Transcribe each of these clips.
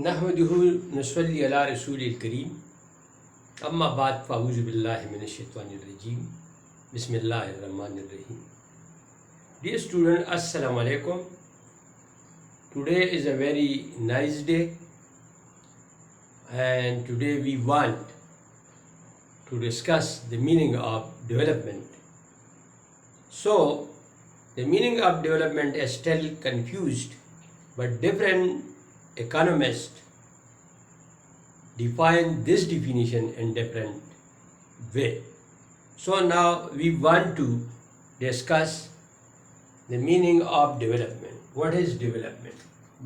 नहमदुहु नसल्ली अला रसूलिल करीम अम्मा बाद फ़अऊज़ु बिल्लाहि मिनश शैतानिर रजीम बिस्मिल्लाहिर रहमानिर रहीम. Dear student, Assalamu alaikum. Today is a very nice day, and today we want to discuss the meaning of development. So, the meaning of development is still confused, but different economists define this definition in different way. So now we want to discuss the meaning of development. What is development?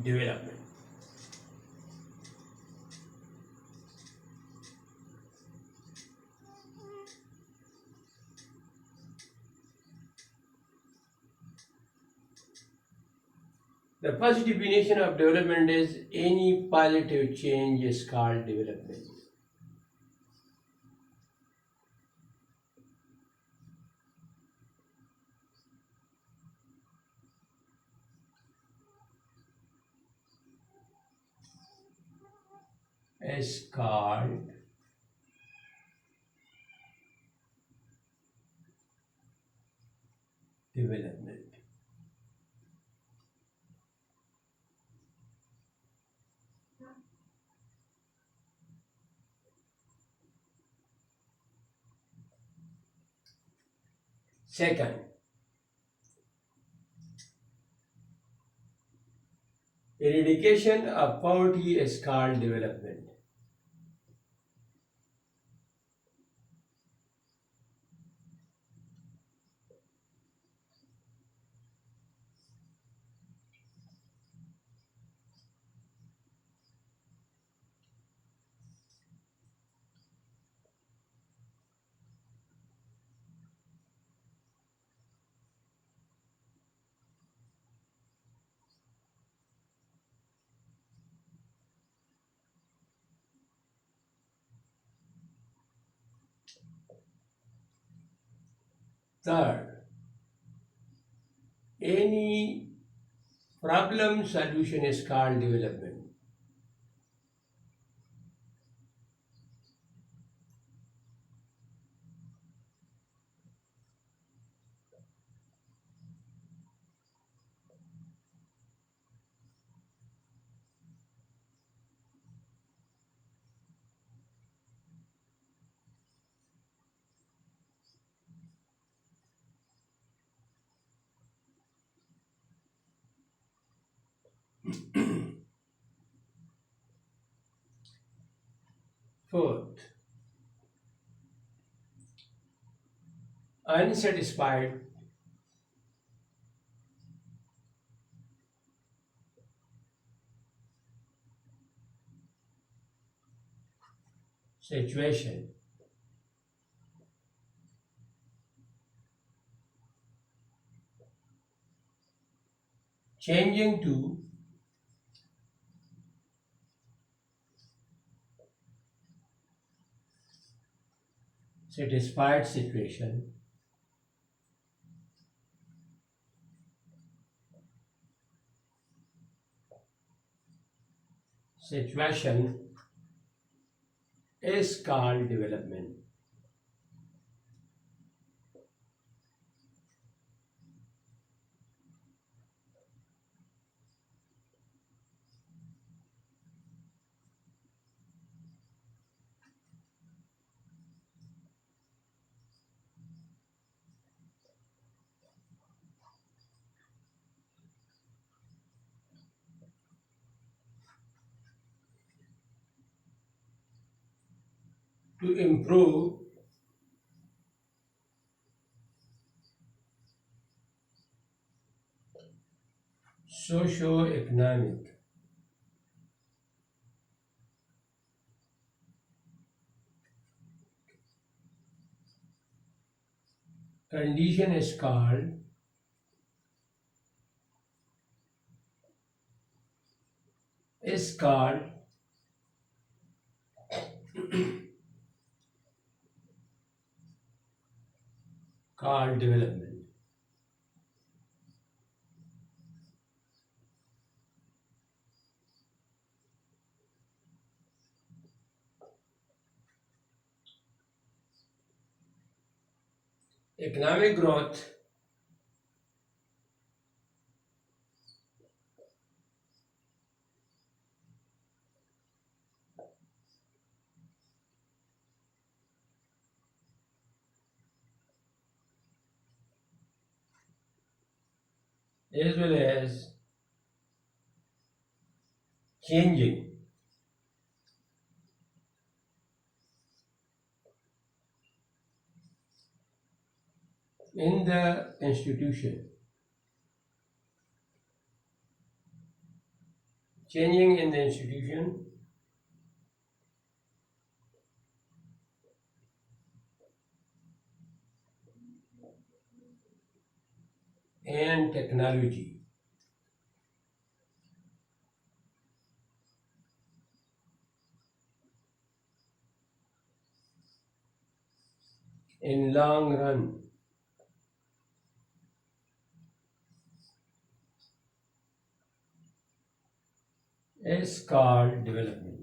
Development. The first definition of development is any positive change is called development. Is called development. Second, eradication of poverty is called development. Third, any problem solution is called development. Fourth, unsatisfied situation. Changing to satisfied situation. Situation is called development. To improve socio-economic condition is called called development. Economic growth as well as changing in the institution, changing in the institution and technology. In long run is called development.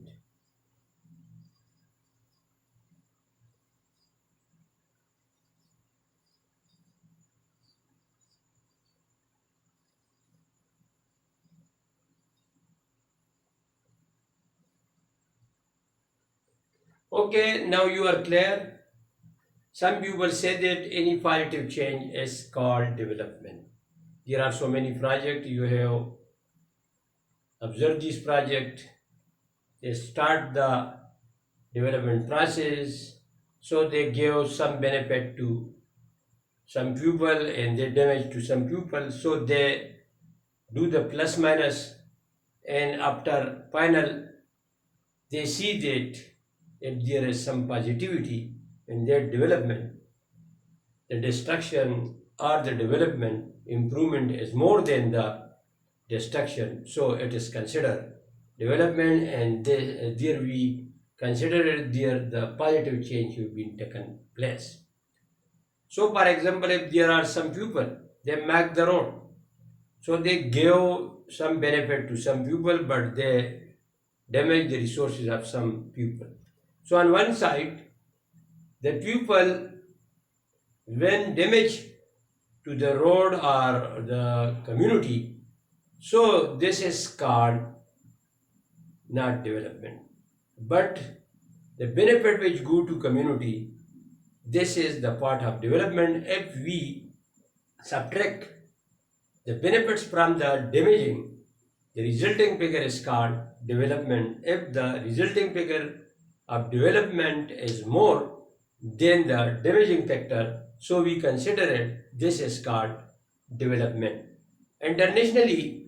Okay, now you are clear. Some people say that any positive change is called development. There are so many projects you have observed this project. They start the development process, so they give some benefit to some people and they damage to some people. So they do the plus minus, and after final they see that if there is some positivity in their development, the destruction or the development improvement is more than the destruction, so it is considered development, and there we consider it there the positive change have been taken place. So for example, if there are some people, they make the road, so they give some benefit to some people, but they damage the resources of some people. So on one side, the people, when damage to the road or the community, so this is called not development. But the benefit which go to community, this is the part of development. If we subtract the benefits from the damaging, the resulting figure is called development. If the resulting figure of development is more than the damaging factor, so we consider it, this is called development. Internationally,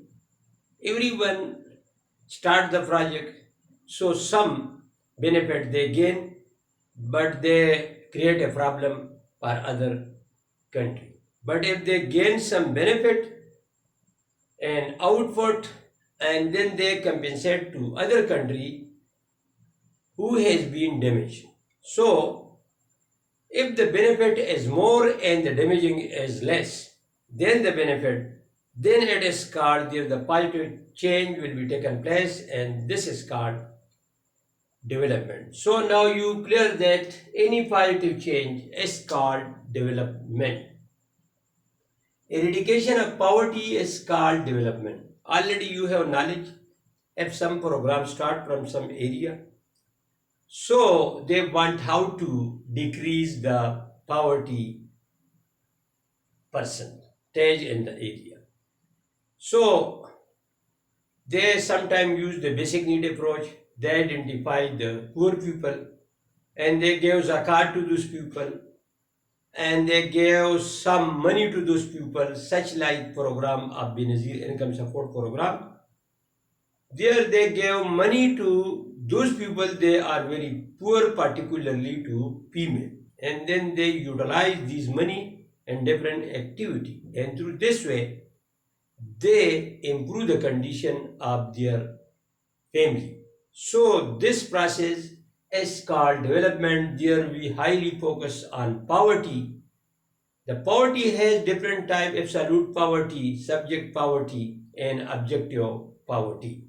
everyone start the project, so some benefit they gain, but they create a problem for other country. But if they gain some benefit and output, and then they compensate to other country who has been damaged. So if the benefit is more and the damaging is less than the benefit, then it is called there the positive change will be taken place, and this is called development. So now you clear that any positive change is called development. Eradication of poverty is called development. Already you have knowledge. If some program start from some area, so they want how to decrease the poverty percentage in the area. So they sometimes use the basic need approach. They identify the poor people and they give zakat to those people, and they give some money to those people, such like program of Benazir income support program. There they gave money to those people, they are very poor, particularly to female, and then they utilize this money in different activity, and through this way they improve the condition of their family. So this process is called development. There we highly focus on poverty. The poverty has different type: absolute poverty, subject poverty, and objective poverty.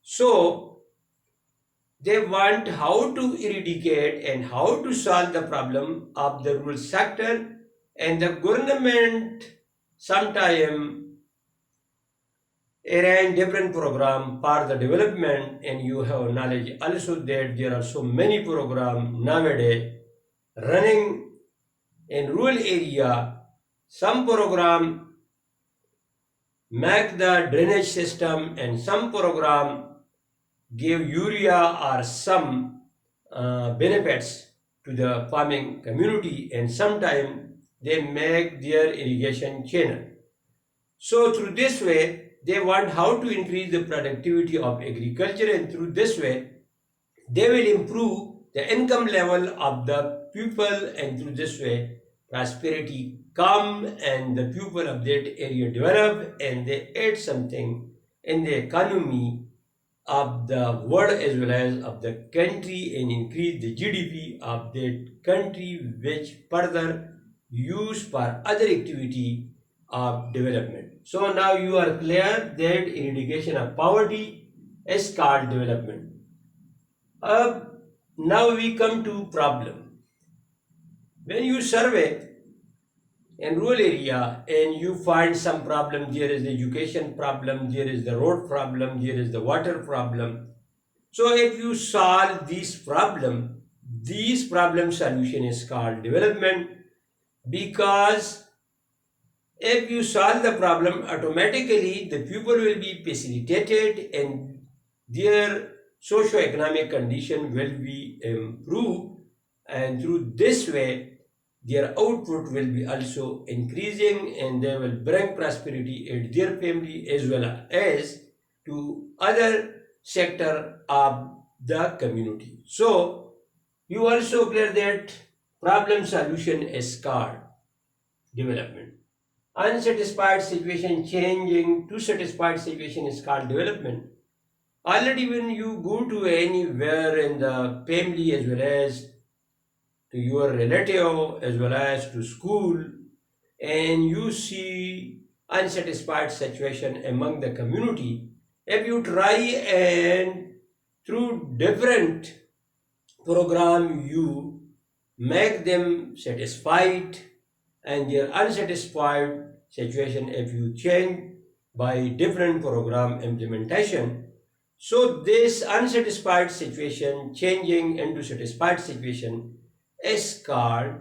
So they want how to eradicate and how to solve the problem of the rural sector And the government sometime arrange different program for the development, and you have knowledge also that there are so many program nowadays running in rural area. Some program make the drainage system, and some program give urea or some benefits to the farming community, and sometimes they make their irrigation channel. So through this way, they want how to increase the productivity of agriculture, and through this way, they will improve the income level of the people, and through this way, prosperity come and the people of that area develop, and they add something in the economy of the world as well as of the country, and increase the GDP of that country, which further used for other activity of development. So now you are clear that eradication of poverty is called development. Uh, Now we come to problem. When you survey in rural area and you find some problem, there is the education problem, there is the road problem, there is the water problem. So if you solve these problem solution is called development, because if you solve the problem, automatically the people will be facilitated and their socio-economic condition will be improved, and through this way their output will be also increasing, and they will bring prosperity at their family as well as to other sector of the community. So you also clear that problem solution is called development. Unsatisfied situation changing to satisfied situation is called development. Already when you go to anywhere in the family as well as to your relative as well as to school, and you see unsatisfied situation among the community, if you try and through different program you make them satisfied, and their unsatisfied situation if you change by different program implementation, so this unsatisfied situation changing into satisfied situation is called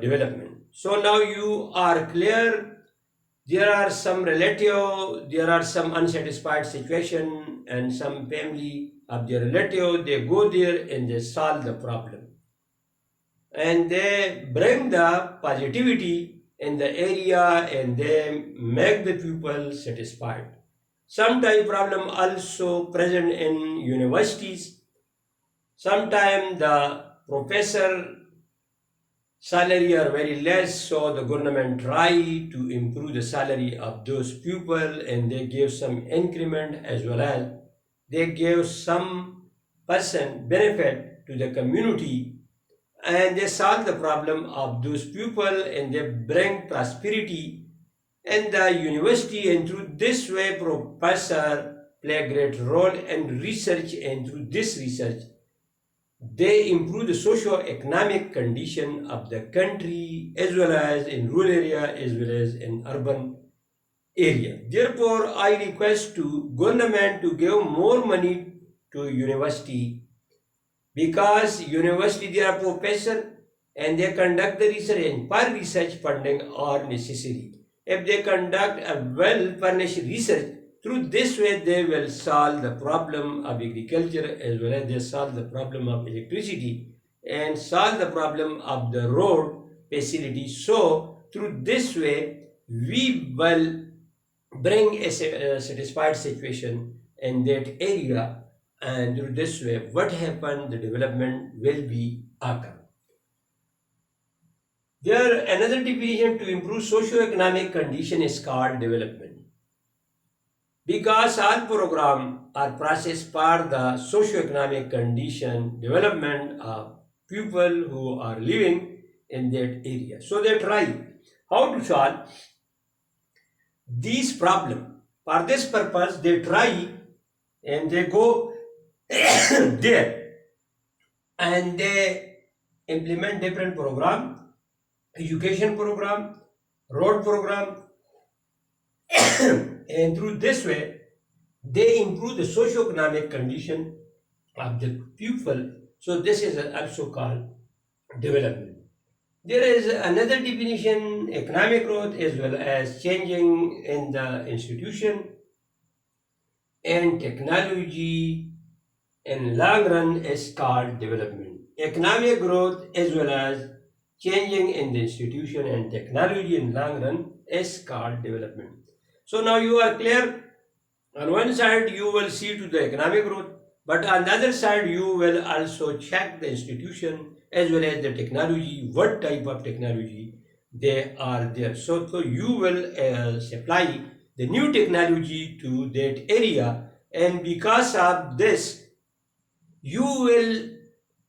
development. So now you are clear, there are some relative, there are some unsatisfied situation, and some family of their relative, they go there and they solve the problem, and they bring the positivity in the area, and they make the people satisfied. Sometimes problem also present in universities. Sometimes the professor salary are very less, so the government try to improve the salary of those people, and they give some increment as well as they give some percent benefit to the community, and they solve the problem of those people, and they bring prosperity in the university, and through this way professor play a great role in research, and through this research they improve the socio-economic condition of the country as well as in rural area as well as in urban area. Therefore, I request to government to give more money to university, because university they are professor and they conduct the research, and for research funding are necessary. If they conduct a well furnished research, through this way they will solve the problem of agriculture as well as they solve the problem of electricity and solve the problem of the road facility. So through this way we will bring a satisfied situation in that area, and through this way what happened, the development will be occur. There another definition to improve socio-economic condition is called development, because all programs are processed for the socio-economic condition development of people who are living in that area. So they try how to solve these problems. For this purpose they try and they go there and they implement different program, education program, road program, and through this way, they improve the socio-economic condition of the pupil. So this is also called development. There is another definition, economic growth as well as changing in the institution and technology in long run is called development. Economic growth as well as changing in the institution and technology in long run is called development. So now you are clear. On one side you will see to the economic growth, but on the other side you will also check the institution as well as the technology, what type of technology they are there. So you will supply the new technology to that area, and because of this you will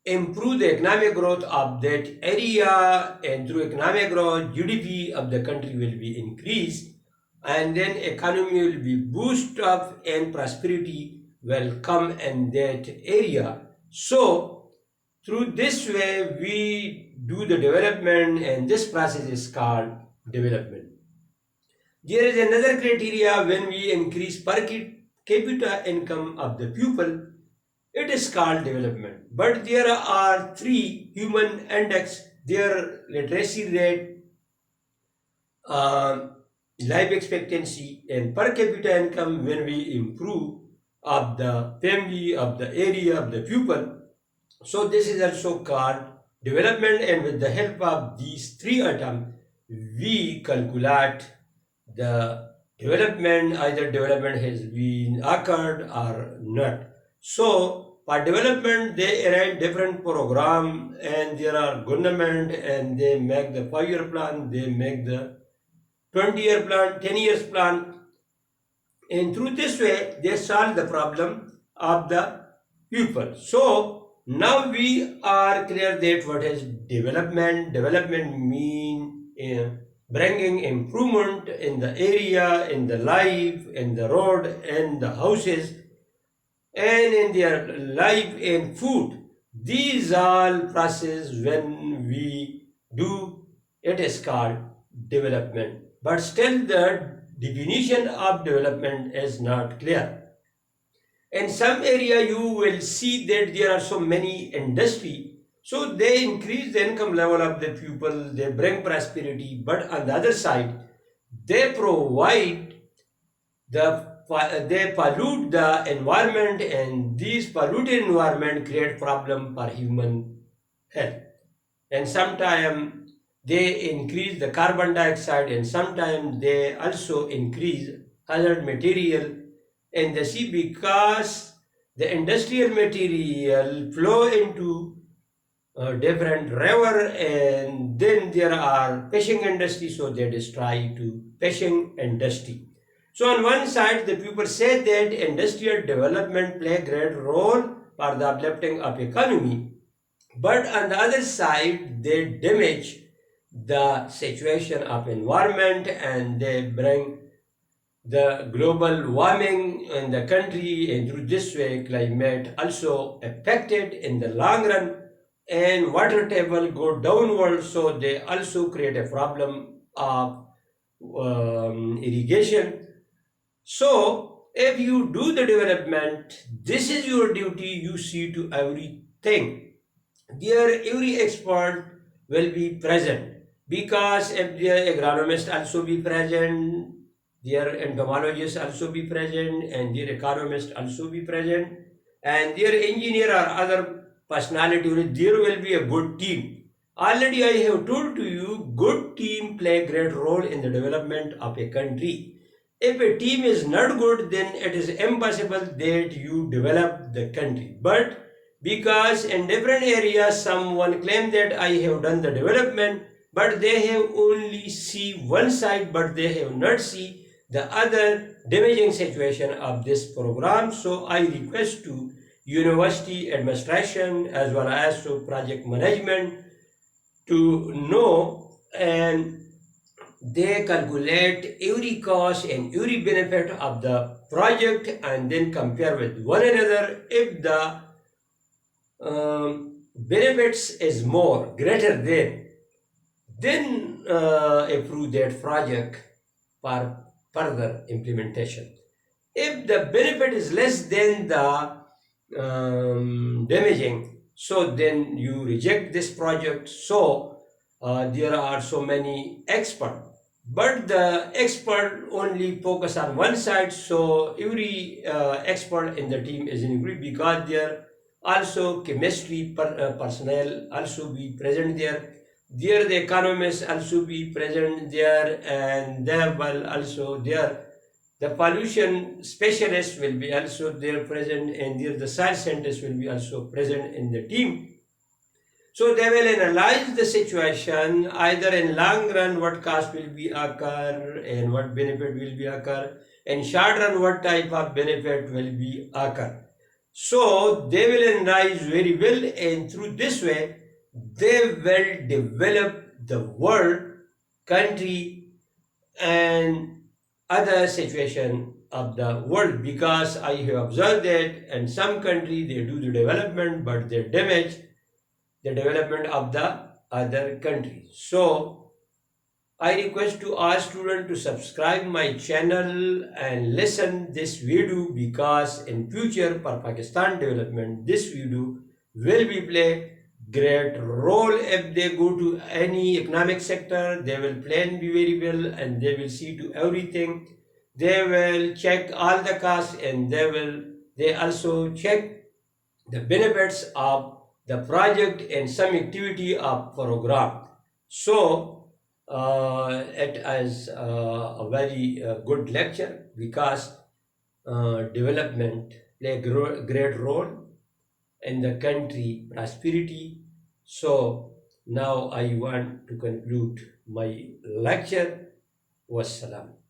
improve the economic growth of that area, and through economic growth GDP of the country will be increased, and then economy will be boosted up and prosperity will come in that area. So through this way we do the development, and this process is called development. There is another criteria when we increase per capita income of the pupil, it is called development. But there are three human index, their literacy rate, uh, life expectancy, and per capita income. When we improve of the family, of the area, of the pupil, so this is also called development, and with the help of these three items, we calculate the development, either development has been occurred or not. So for development, they arrange different program, and there are government, and they make the 5-year plan, they make the 20-year plan, 10 years plan, and through this way they solve the problem of the people. So now we are clear that what is development. Development mean bringing improvement in the area, in the life, in the road, in the houses, and in their life and food. These all process when we do, it is called development. But still the definition of development is not clear. In some area you will see that there are so many industry, so they increase the income level of the people, they bring prosperity, but on the other side they provide they pollute the environment, and these polluted environment create problem for human health. And sometimes they increase the carbon dioxide, and sometimes they also increase hazard material in the sea, because the industrial material flow into different river, and then there are fishing industry, so they destroy to fishing industry. So on one side the people say that industrial development play a great role for the uplifting of economy, but on the other side they damage the situation of environment, and they bring the global warming in the country, and through this way climate also affected in the long run, and water table go downward, so they also create a problem of irrigation. So if you do the development, this is your duty, you see to everything. There every expert will be present, because if the agronomist also be present, their entomologists also be present, and their economist also be present, and their engineer or other personality, there will be a good team. Already I have told to you, good team play a great role in the development of a country. If a team is not good, then it is impossible that you develop the country. But because in different areas someone claim that I have done the development, but they have only see one side, but they have not see the other damaging situation of this program. So I request to university administration as well as to project management to know, and they calculate every cost and every benefit of the project, and then compare with one another. If the benefits is more greater than, then approve that project for further implementation. If the benefit is less than the damaging, so then you reject this project. So there are so many experts, but the expert only focus on one side. So every expert in the team is in agree, because there also chemistry personnel also be present there. There the economists also be present there, and there will also there the pollution specialists will be also there present, and there the science scientists will be also present in the team. So they will analyze the situation either in long run what cost will be occur and what benefit will be occur, and short run what type of benefit will be occur. So they will analyze very well, and through this way they will develop the world, country, and other situation of the world, because I have observed that in some country they do the development but they damage the development of the other country. So I request to all students to subscribe my channel and listen this video, because in future for Pakistan development this video will be play great role. If they go to any economic sector, they will plan very well and they will see to everything. They will check all the costs, and they also check the benefits of the project and some activity of program. So it is a very good lecture, because development play a great role in the country prosperity. So now I want to conclude my lecture. Wassalam.